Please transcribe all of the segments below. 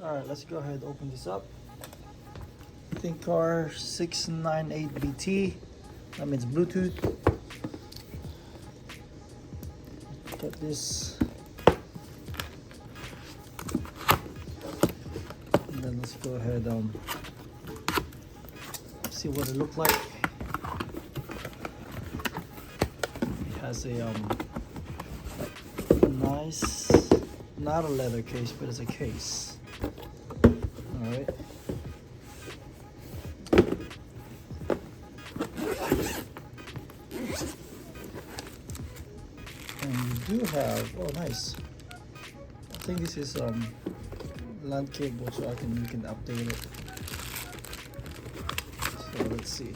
Alright, let's go ahead and open this up. ThinkCar 698BT. That means Bluetooth. Got this. And then let's go ahead see what it looks like. It has a nice, not a leather case, but it's a case. Alright. And you do have, oh nice. I think this is LAN cable, so we can update it. So let's see.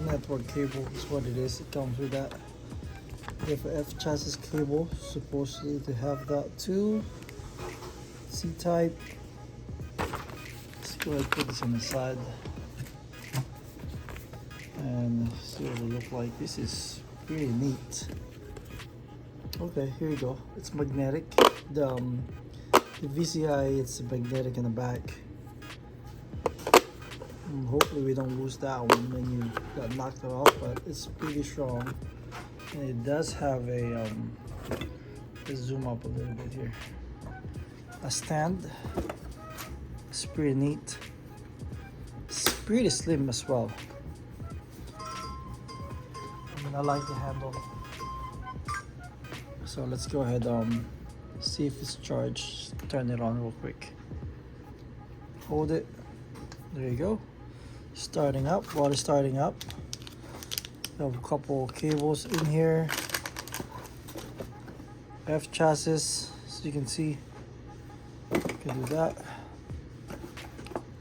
Network cable is what it is. It comes with that. They have an F chassis cable, supposedly to have that too. C type. Let's go ahead and put this on the side and see what it look like. This is really neat. Okay, here you go. It's magnetic. The VCI, it's magnetic in the back. Hopefully we don't lose that one when you got knocked it off, but it's pretty strong. And it does have a let's zoom up a little bit here. A stand. It's pretty neat. It's pretty slim as well. I mean, I like the handle. So let's go ahead see if it's charged. Turn it on real quick. Hold it. There you go. Starting up. While it's starting up, we have a couple cables in here. F chassis, so you can see. You can do that.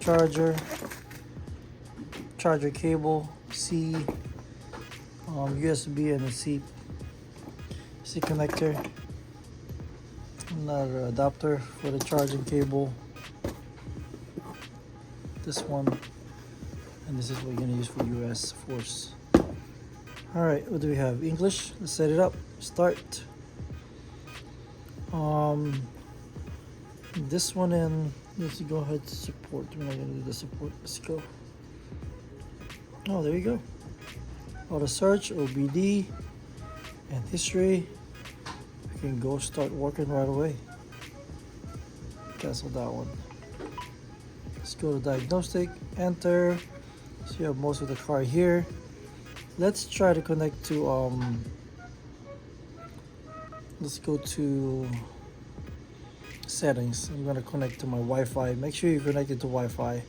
Charger cable, C, USB, and a C connector. Another adapter for the charging cable. This one, and this is what you're gonna use for US, of course. All right, what do we have? English. Let's set it up. Start. This one in. Let's go ahead to support. We're not gonna do the support. Let's go. Oh, there you go. Auto search, OBD, and history. We can go start working right away. Cancel that one. Let's go to diagnostic. Enter. So you have most of the car here. Let's try to connect to let's go to settings. I'm gonna connect to my Wi-Fi. Make sure you're connected to Wi-Fi. I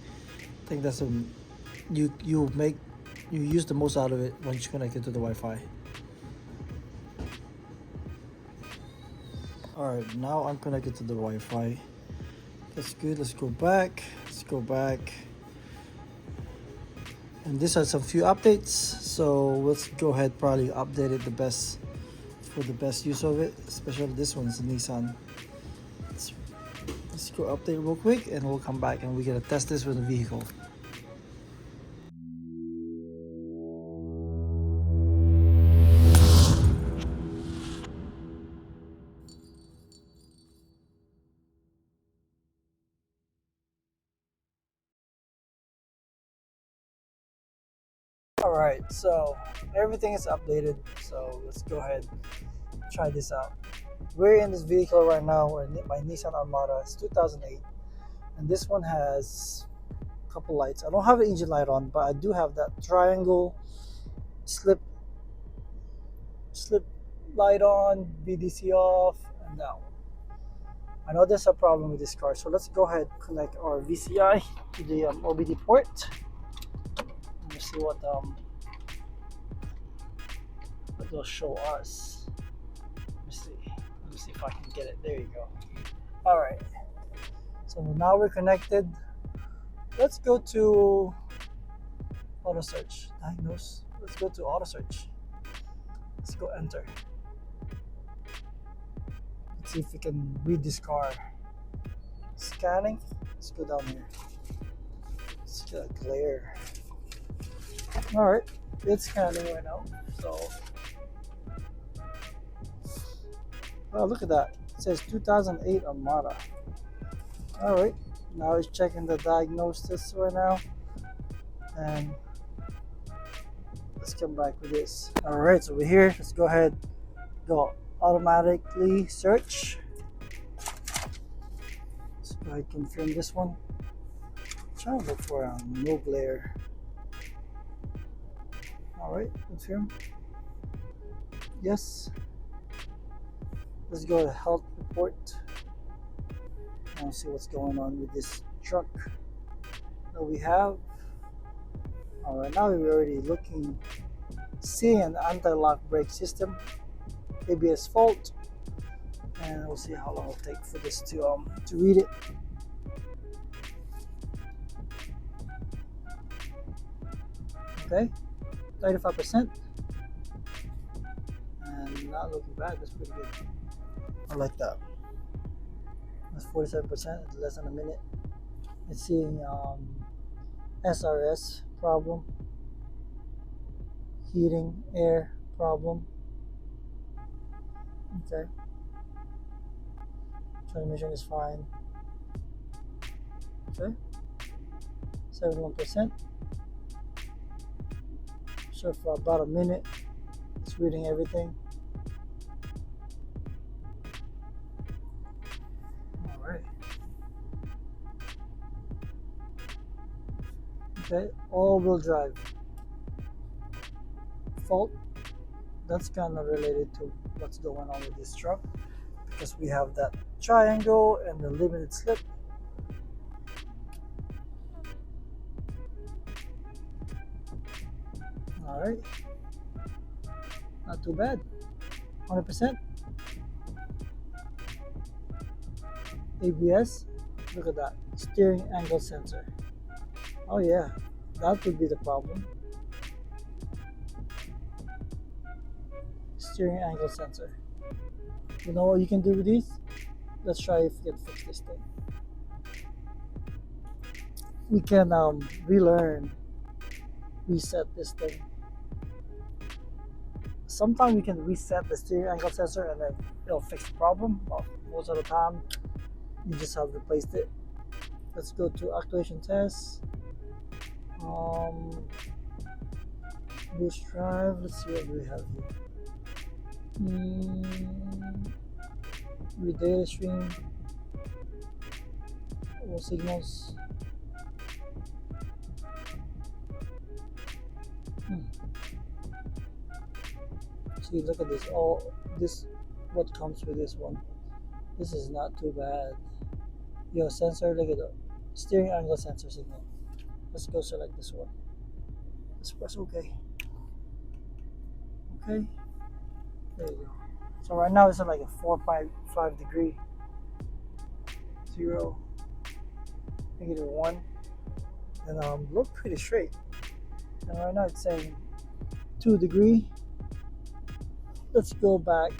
think that's you use the most out of it once you're connected to the Wi-Fi. Alright, now I'm connected to the Wi-Fi. That's good. Let's go back. And this has some few updates, so let's go ahead, probably update it for the best use of it, especially this one's Nissan. Let's go update real quick and we'll come back and we're gonna test this with the vehicle. Alright, so everything is updated, so let's go ahead and try this out. We're in this vehicle right now, my Nissan Armada. It's 2008, and this one has a couple lights. I don't have an engine light on, but I do have that triangle slip light on, BDC off, and that one. I know there's a problem with this car, so let's go ahead and connect our VCI to the OBD port. Let's see what they'll show us. Let me see if I can get it. There you go. All right. So now we're connected. Let's go to auto search. Diagnose. Let's go to auto search. Let's go enter. Let's see if we can read this car. Scanning. Let's go down here. Let's get a glare. All right, it's scanning right now. So, oh, look at that. It says 2008 Armada. All right, now it's checking the diagnosis right now, and let's come back with this. All right, so we're here. Let's go ahead, go automatically search. Let's go ahead and confirm this one. Try to look for no glare. All right, confirm. Yes. Let's go to health report. Now see what's going on with this truck that we have. All right, now we're already looking, seeing an anti-lock brake system, ABS fault, and we'll see how long it'll take for this to read it. Okay, 35%, and not looking bad. That's pretty good. I like that. That's 47%. It's less than a minute. It's seeing SRS problem, heating air problem. Okay, transmission is fine. Okay, 71%. So for about a minute, it's reading everything. All right. Okay, all-wheel drive fault. That's kind of related to what's going on with this truck, because we have that triangle and the limited slip. All right, not too bad. 100%. ABS. Look at that. Steering angle sensor. Oh yeah, that would be the problem. Steering angle sensor. You know what you can do with these? Let's try if we can fix this thing. We can relearn, reset this thing. Sometimes we can reset the steering angle sensor and then it'll fix the problem, but most of the time you just have replaced it. Let's go to actuation test. Boost drive. Let's see what we have here. Read data stream. All signals. See, look at this. All this, what comes with this one. This is not too bad. Your sensor, look at the steering angle sensor signal. Let's go select this one. Let's press OK. Okay. There you go. So right now it's at like a 4.5 degree. 0, -1, and look pretty straight. And right now it's saying 2 degree. Let's go back.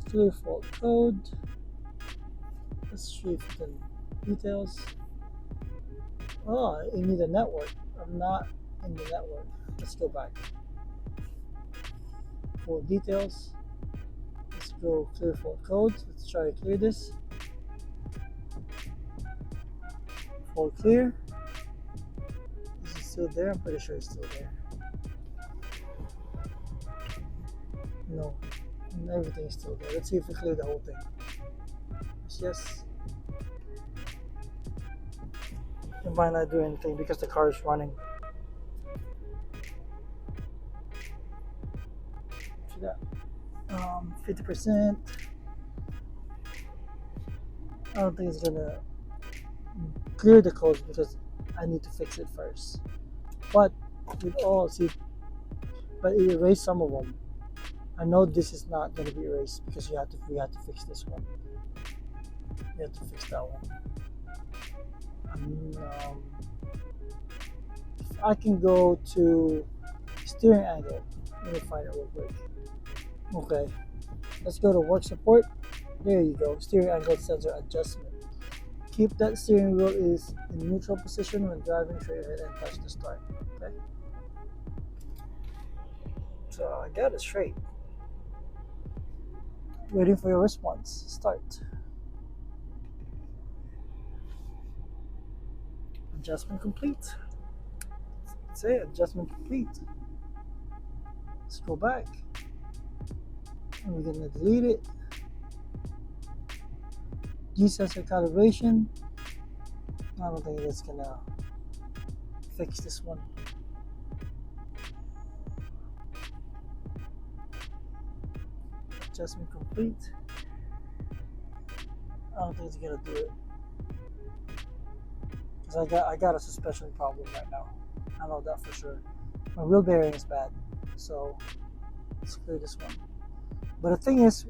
Clear fault code. Let's see if we can details. Oh, you need a network. I'm not in the network. Let's go back. For details. Let's go clear fault code. Let's try to clear this. Fault clear. Is it still there? I'm pretty sure it's still there. No, everything is still there. Let's see if we clear the whole thing. Yes. It might not do anything because the car is running. See that? 50%. I don't think it's gonna clear the codes because I need to fix it first. But with all, see, but it erased some of them. I know this is not going to be erased because we have to fix this one. We have to fix that one. If I can go to steering angle. Let me find it real quick. Okay, let's go to work support. There you go. Steering angle sensor adjustment. Keep that steering wheel is in neutral position when driving straight ahead and touch the start. Okay. So I got it straight. Waiting for your response. Start. Adjustment complete. That's it. Adjustment complete. Let's go back. And we're gonna delete it. G-sensor calibration. I don't think that's gonna fix this one. Adjustment complete. I don't think it's gonna do it. Because I got a suspension problem right now. I know that for sure. My wheel bearing is bad. So let's clear this one. But the thing is,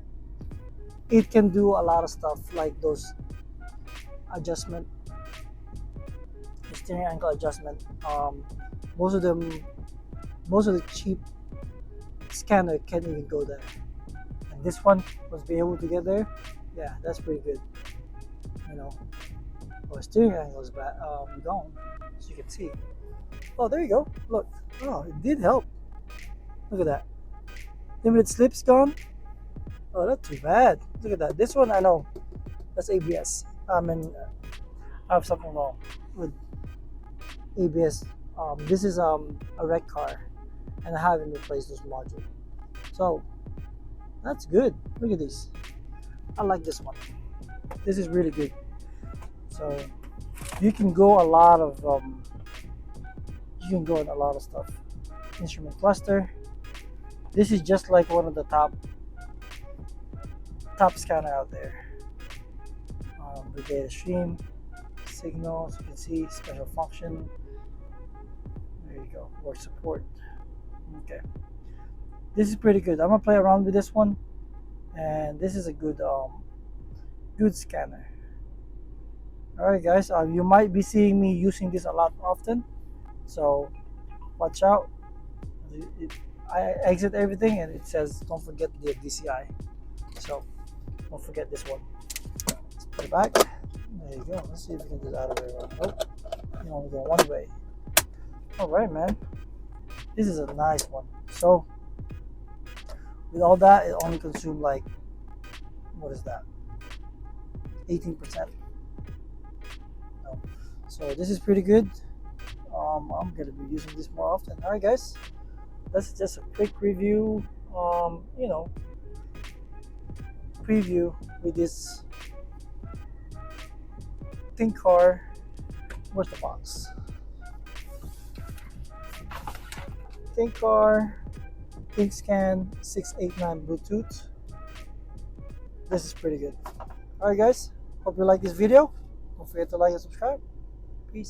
it can do a lot of stuff like those adjustment, steering angle adjustment. Most of the cheap scanner can't even go there. And this one was be able to get there. Yeah, that's pretty good. You know, oh, steering angle is bad, gone, as you can see. Oh, there you go. Look, oh, it did help. Look at that. Limited slip's gone. Oh, that's too bad. Look at that. This one I know. That's ABS. I have something wrong with ABS. This is a wrecked car, and I haven't replaced this module. So that's good. Look at this. I like this one. This is really good. So you can go a lot of stuff. Instrument cluster. This is just like one of the top scanner out there. The data stream, signals, you can see special function. There you go. Or support. Okay. This is pretty good. I'm gonna play around with this one, and this is a good scanner. Alright guys, you might be seeing me using this a lot often, so watch out. I exit everything and it says don't forget the DCI, so don't forget this one. Let's put it back. There you go. Let's see if we can do that other way around. Nope, you only go one way. Alright man, this is a nice one. So with all that, it only consumed like, what is that, 18%. No. So this is pretty good. I'm gonna be using this more often. Alright guys, that's just a quick review, preview with this ThinkCar. Where's the box? ThinkCar ThinkScan 689 Bluetooth. This is pretty good. Alright guys, hope you like this video. Don't forget to like and subscribe.